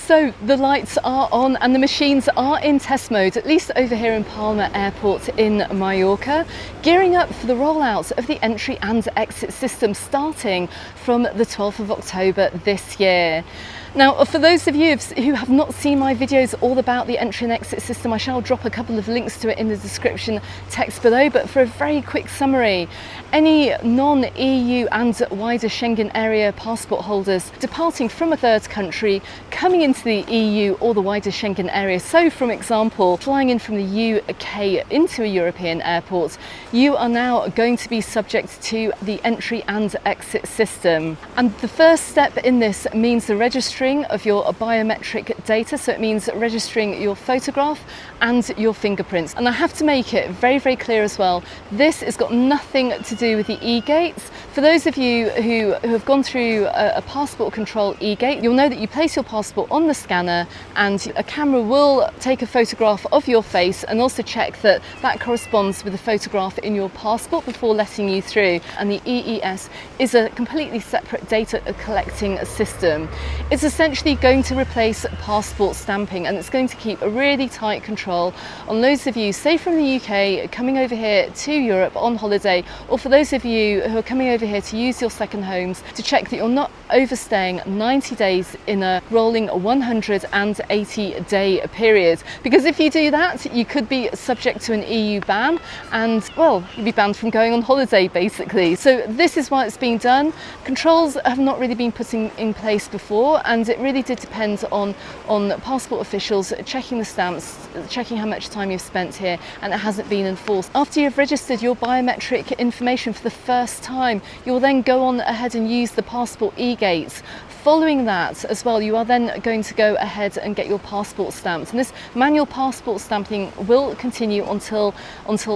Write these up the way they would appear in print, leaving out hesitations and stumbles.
So the lights are on and the machines are in test mode, at least over here in Palma Airport in Mallorca, gearing up for the rollout of the entry and exit system starting from the 12th of October this year. Now, for those of you who have not seen my videos all about the entry and exit system, I shall drop a couple of links to it in the description text below, but for a very quick summary, any non-EU and wider Schengen area passport holders departing from a third country coming into the EU or the wider Schengen area, so for example, flying in from the UK into a European airport, you are now going to be subject to the entry and exit system. And the first step in this means the registering of your biometric data, so it means registering your photograph and your fingerprints. And I have to make it very, very clear as well, this has got nothing to do with the e-gates. For those of you who have gone through a passport control e-gate, you'll know that you place your passport on the scanner and a camera will take a photograph of your face and also check that that corresponds with the photograph in your passport before letting you through. And the EES is a completely separate data collecting system. It's essentially going to replace passport stamping, and it's going to keep a really tight control on those of you, say from the UK, coming over here to Europe on holiday, or for those of you who are coming over here to use your second homes, to check that you're not overstaying 90 days in a rolling 180-day period. Because if you do that, you could be subject to an EU ban and, well, you'd be banned from going on holiday basically. So this is why it's being done. Controls have not really been put in place before, and it really did depend on passport officials checking the stamps, checking how much time you've spent here, and it hasn't been enforced. After you've registered your biometric information for the first time, you'll then go on ahead and use the passport e-gates. Following that as well, you are then going to go ahead and get your passport stamped, and this manual passport stamping will continue until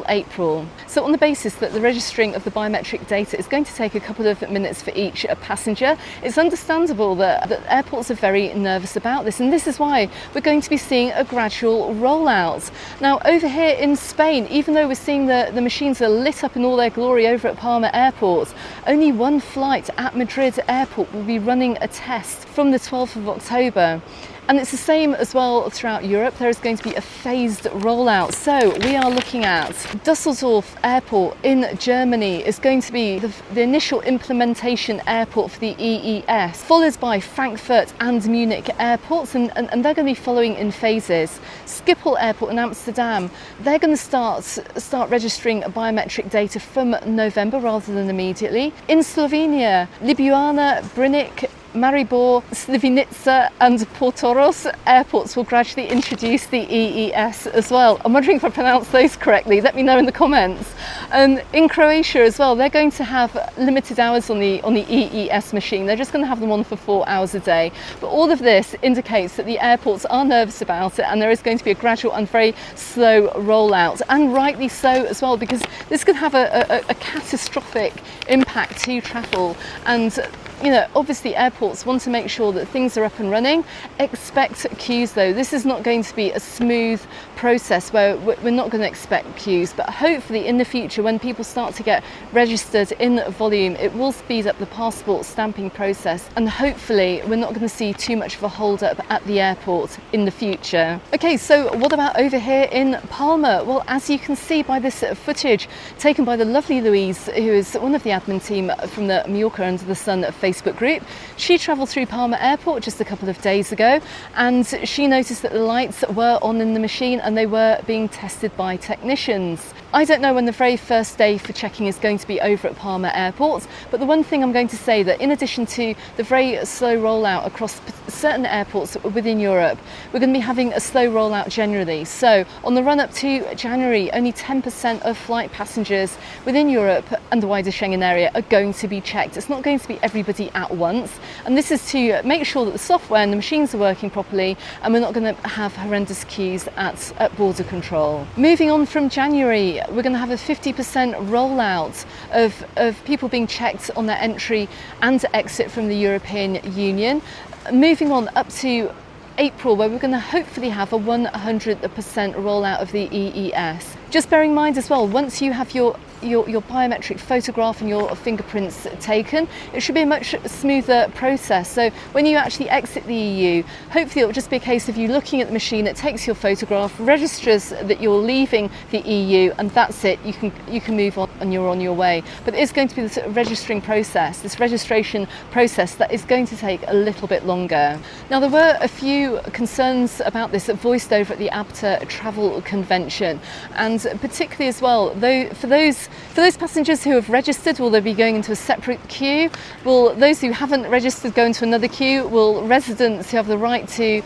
April. So on the basis that the registering of the biometric data is going to take a couple of minutes for each passenger, it's understandable that airports are very nervous about this, and this is why we're going to be seeing a gradual rollout. Now over here in Spain, even though we're seeing the machines are lit up in all their glory over at Palma Airport, only one flight at Madrid Airport will be running a test from the 12th of October. And it's the same as well throughout Europe. There is going to be a phased rollout. So we are looking at Düsseldorf Airport in Germany is going to be the initial implementation airport for the EES, followed by Frankfurt and Munich airports, and they're going to be following in phases. Schiphol Airport in Amsterdam, they're going to start registering biometric data from November rather than immediately. In Slovenia, Ljubljana, Brnik, Maribor, Slivinica and Portoros airports will gradually introduce the EES as well. I'm wondering if I pronounced those correctly, let me know in the comments. In Croatia as well, they're going to have limited hours on the EES machine. They're just going to have them on for 4 hours a day. But all of this indicates that the airports are nervous about it, and there is going to be a gradual and very slow rollout, and rightly so as well, because this could have a catastrophic impact to travel. And you know, obviously airports want to make sure that things are up and running. Expect queues though. This is not going to be a smooth process where we're not going to expect queues, but hopefully in the future when people start to get registered in volume, it will speed up the passport stamping process, and hopefully we're not going to see too much of a hold up at the airport in the future. Okay, so what about over here in Palma? Well, as you can see by this footage taken by the lovely Louise, who is one of the admin team from the Mallorca Under the Sun Facebook group. She travelled through Palma Airport just a couple of days ago, and she noticed that the lights were on in the machine and they were being tested by technicians. I don't know when the very first day for checking is going to be over at Palma Airport, but the one thing I'm going to say that in addition to the very slow rollout across certain airports within Europe, we're going to be having a slow rollout generally. So on the run up to January, only 10% of flight passengers within Europe and the wider Schengen area are going to be checked. It's not going to be everybody at once, and this is to make sure that the software and the machines are working properly, and we're not going to have horrendous queues at border control. Moving on from January, we're going to have a 50% rollout of people being checked on their entry and exit from the European Union. Moving on up to April, where we're going to hopefully have a 100% rollout of the EES. Just bearing in mind as well, once you have your your biometric photograph and your fingerprints taken, it should be a much smoother process. So when you actually exit the EU, hopefully it will just be a case of you looking at the machine, it takes your photograph, registers that you're leaving the EU, and that's it. You can move on and you're on your way. But it is going to be this registration process that is going to take a little bit longer. Now, there were a few concerns about this voiced over at the ABTA Travel Convention, and particularly as well, though for those passengers who have registered, will they be going into a separate queue? Will those who haven't registered go into another queue? Will residents who have the right to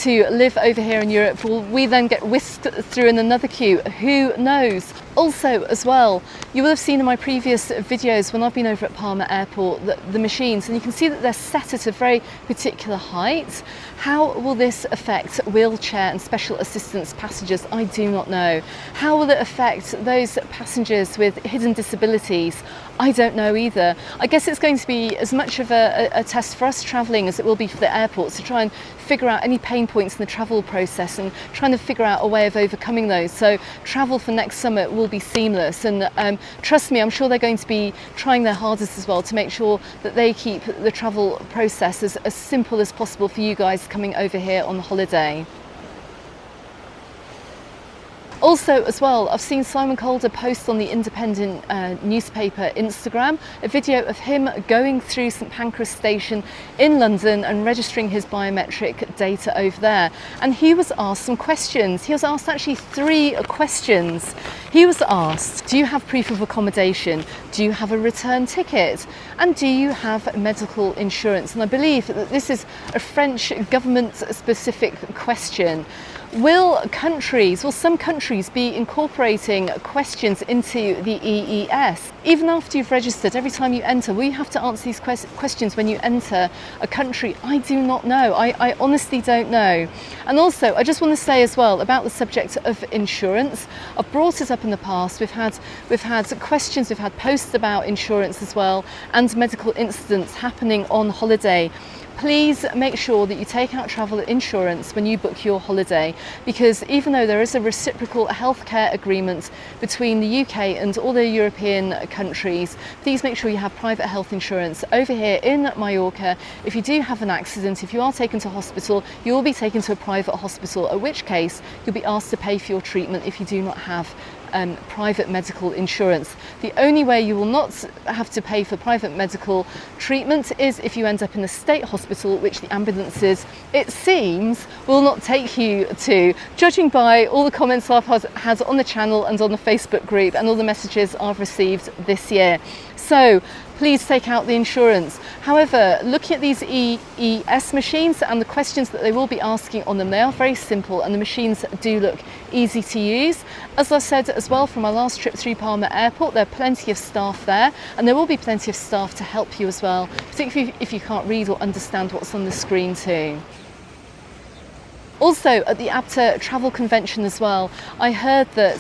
live over here in Europe, will we then get whisked through in another queue? Who knows? Also as well, you will have seen in my previous videos when I've been over at Palma Airport the machines, and you can see that they're set at a very particular height. How will this affect wheelchair and special assistance passengers? I do not know. How will it affect those passengers with hidden disabilities? I don't know either. I guess it's going to be as much of a test for us travelling as it will be for the airports to try and figure out any pain points in the travel process and trying to figure out a way of overcoming those. So travel for next summer will be seamless, and trust me, I'm sure they're going to be trying their hardest as well to make sure that they keep the travel process as simple as possible for you guys coming over here on holiday. Also as well, I've seen Simon Calder post on the Independent newspaper Instagram a video of him going through St Pancras station in London and registering his biometric data over there. And he was asked some questions. He was asked actually 3 questions. He was asked, do you have proof of accommodation? Do you have a return ticket? And do you have medical insurance? And I believe that this is a French government specific question. Will some countries be incorporating questions into the EES? Even after you've registered, every time you enter, will you have to answer these questions when you enter a country? I do not know. I honestly don't know. And also, I just want to say as well about the subject of insurance. I've brought it up in the past. We've had questions, we've had posts about insurance as well, and medical incidents happening on holiday. Please make sure that you take out travel insurance when you book your holiday, because even though there is a reciprocal healthcare agreement between the UK and all the European countries, please make sure you have private health insurance. Over here in Mallorca, if you do have an accident, if you are taken to hospital, you will be taken to a private hospital, at which case you'll be asked to pay for your treatment if you do not have private medical insurance. The only way you will not have to pay for private medical treatment is if you end up in a state hospital, which the ambulances, it seems, will not take you to, judging by all the comments I've had on the channel and on the Facebook group and all the messages I've received this year. So please take out the insurance. However, looking at these EES machines and the questions that they will be asking on them, they are very simple and the machines do look easy to use. As I said as well from my last trip through Palma Airport, there are plenty of staff there, and there will be plenty of staff to help you as well, particularly if you can't read or understand what's on the screen too. Also at the ABTA Travel Convention as well, I heard that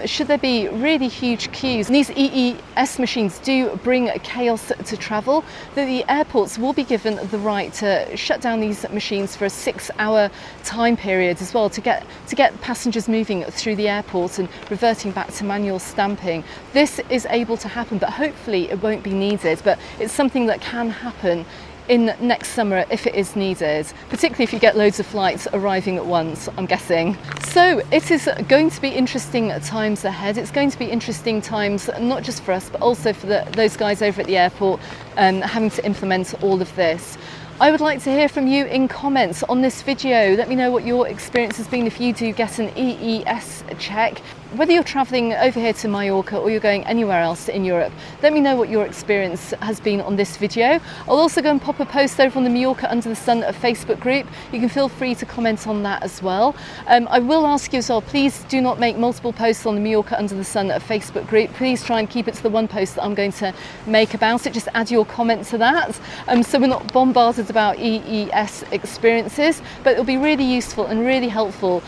should there be really huge queues, and these EES machines do bring chaos to travel, that the airports will be given the right to shut down these machines for a 6-hour time period as well, to get passengers moving through the airport and reverting back to manual stamping. This is able to happen, but hopefully it won't be needed, but it's something that can happen in next summer if it is needed, particularly if you get loads of flights arriving at once, I'm guessing. So it is going to be interesting times ahead. It's going to be interesting times not just for us, but also for those guys over at the airport having to implement all of this. I would like to hear from you in comments on this video. Let me know what your experience has been if you do get an EES check. Whether you're travelling over here to Mallorca or you're going anywhere else in Europe, let me know what your experience has been on this video. I'll also go and pop a post over on the Mallorca Under the Sun Facebook group. You can feel free to comment on that as well. I will ask you as well, please do not make multiple posts on the Mallorca Under the Sun Facebook group. Please try and keep it to the one post that I'm going to make about it. Just add your comment to that, so we're not bombarded about EES experiences, but it'll be really useful and really helpful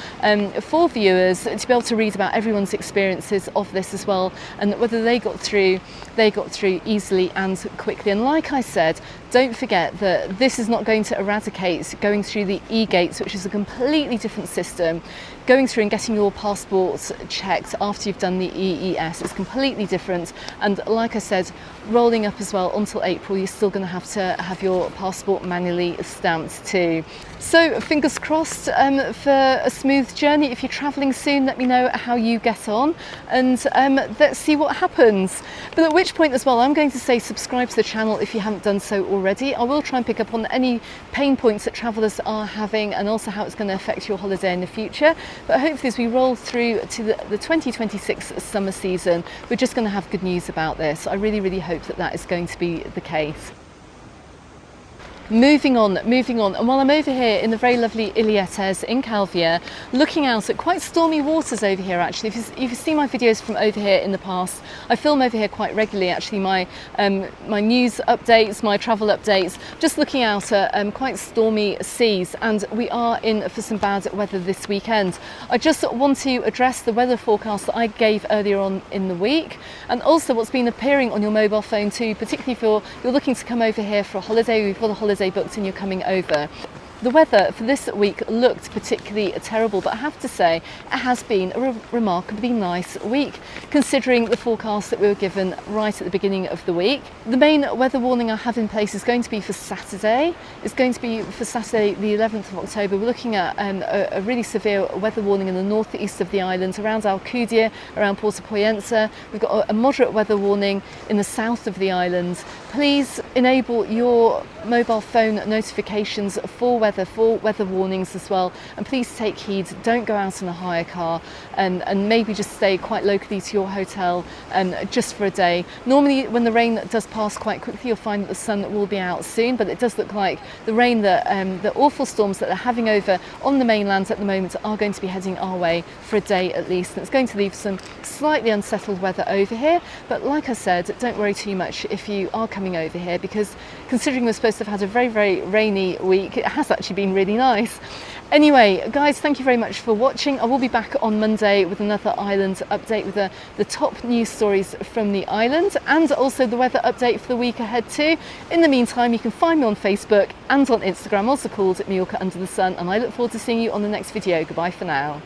for viewers to be able to read about every everyone's experiences of this as well, and whether they got through easily and quickly. And like I said, don't forget that this is not going to eradicate going through the e-gates, which is a completely different system. Going through and getting your passports checked after you've done the EES is completely different, and like I said, rolling up as well until April, you're still going to have your passport manually stamped too. So fingers crossed for a smooth journey. If you're travelling soon, let me know how you get on, and let's see what happens. But at which point as well, I'm going to say subscribe to the channel if you haven't done so already. I will try and pick up on any pain points that travellers are having, and also how it's going to affect your holiday in the future. But hopefully as we roll through to the 2026 summer season, we're just going to have good news about this. I really, really hope that that is going to be the case. Moving on, and while I'm over here in the very lovely Ilietes in Calvia, looking out at quite stormy waters over here actually. If you've seen my videos from over here in the past, I film over here quite regularly actually, my news updates, my travel updates, just looking out at quite stormy seas, and we are in for some bad weather this weekend. I just want to address the weather forecast that I gave earlier on in the week, and also what's been appearing on your mobile phone too, particularly if you're looking to come over here for a holiday, we've got a holiday booked and you're coming over. The weather for this week looked particularly terrible, but I have to say it has been a remarkably nice week considering the forecast that we were given right at the beginning of the week. The main weather warning I have in place is going to be for Saturday. It's going to be for Saturday the 11th of October. We're looking at a really severe weather warning in the northeast of the island, around Alcudia, around Porto Poyensa. We've got a moderate weather warning in the south of the island. Please enable your mobile phone notifications for weather warnings as well, and please take heed. Don't go out in a hire car, and maybe just stay quite locally to your hotel just for a day. Normally when the rain does pass quite quickly, you'll find that the sun will be out soon, but it does look like the rain that the awful storms that they're having over on the mainland at the moment are going to be heading our way for a day at least, and it's going to leave some slightly unsettled weather over here. But like I said, don't worry too much if you are coming over here, because considering we're supposed to have had a very, very rainy week, it has actually been really nice. Anyway, guys, thank you very much for watching. I will be back on Monday with another island update with the top news stories from the island, and also the weather update for the week ahead too. In the meantime, you can find me on Facebook and on Instagram, also called Mallorca Under the Sun, and I look forward to seeing you on the next video. Goodbye for now.